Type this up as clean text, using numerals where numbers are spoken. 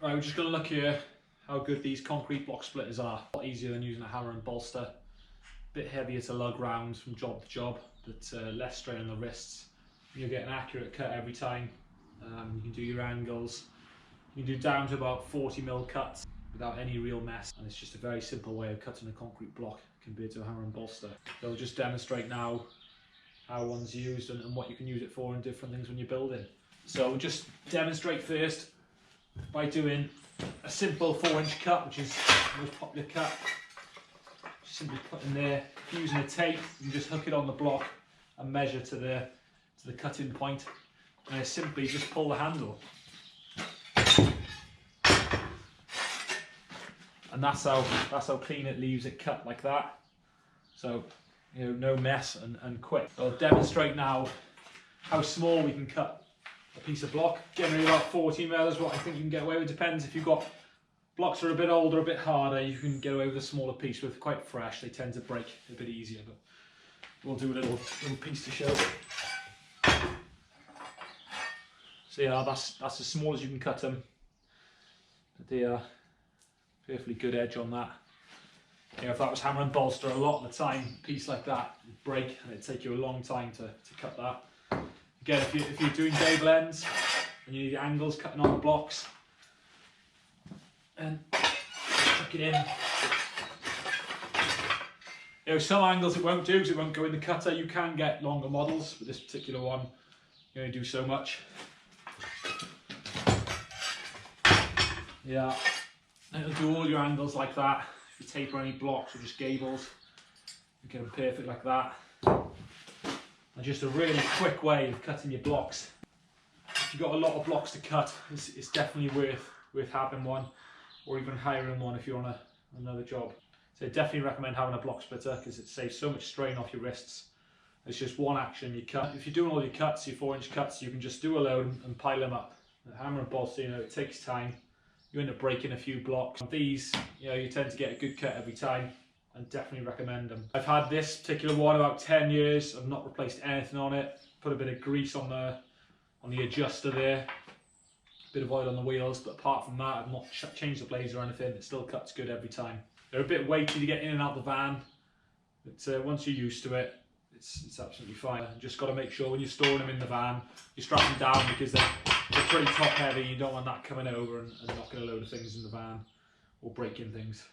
Right, we're just going to look here how good these concrete block splitters are. A lot easier than using a hammer and bolster. A bit heavier to lug round from job to job, but less strain on the wrists. You'll get an accurate cut every time. You can do your angles. You can do down to about 40mm cuts without any real mess, and it's just a very simple way of cutting a concrete block compared to a hammer and bolster. So we'll just demonstrate now how one's used and what you can use it for and different things when you're building. So we'll just demonstrate first by doing a simple 4-inch cut, which is the most popular cut. Just simply put in there, using a tape, you can just hook it on the block and measure to the cutting point, and I simply just pull the handle. And that's how clean it leaves it cut, like that. So, you know, no mess and quick. I'll demonstrate now how small we can cut a piece of block. Generally about 40mm is what I think you can get away with. Depends if you've got blocks that are a bit older, a bit harder, you can get away with a smaller piece. With quite fresh, they tend to break a bit easier, but we'll do a little piece to show. So yeah, that's as small as you can cut them. But they are perfectly good edge on that. You know, if that was hammer and bolster, a lot of the time, a piece like that would break, and it'd take you a long time to cut that. Again, if you're doing day blends and you need angles cutting on the blocks, and chuck it in. You know, some angles it won't do because it won't go in the cutter. You can get longer models, but this particular one, you only do so much. Yeah, and it'll do all your angles like that. If you taper any blocks or just gables, you get them perfect like that. And just a really quick way of cutting your blocks. If you've got a lot of blocks to cut, it's definitely worth having one, or even hiring one if you're on another job. So I definitely recommend having a block splitter because it saves so much strain off your wrists. It's just one action, you cut. If you're doing all your cuts, your 4-inch cuts, you can just do a load and pile them up. The hammer and bolster, you know, it takes time. You end up breaking a few blocks. These, you know, you tend to get a good cut every time, and definitely recommend them. I've had this particular one about 10 years. I've not replaced anything on it. Put a bit of grease on the adjuster there, a bit of oil on the wheels, but apart from that, I've not changed the blades or anything. It still cuts good every time. They're a bit weighty to get in and out the van, but once you're used to it, it's absolutely fine. You just got to make sure when you're storing them in the van, you strap them down because they're pretty top heavy. You don't want that coming over and knocking a load of things in the van or breaking things.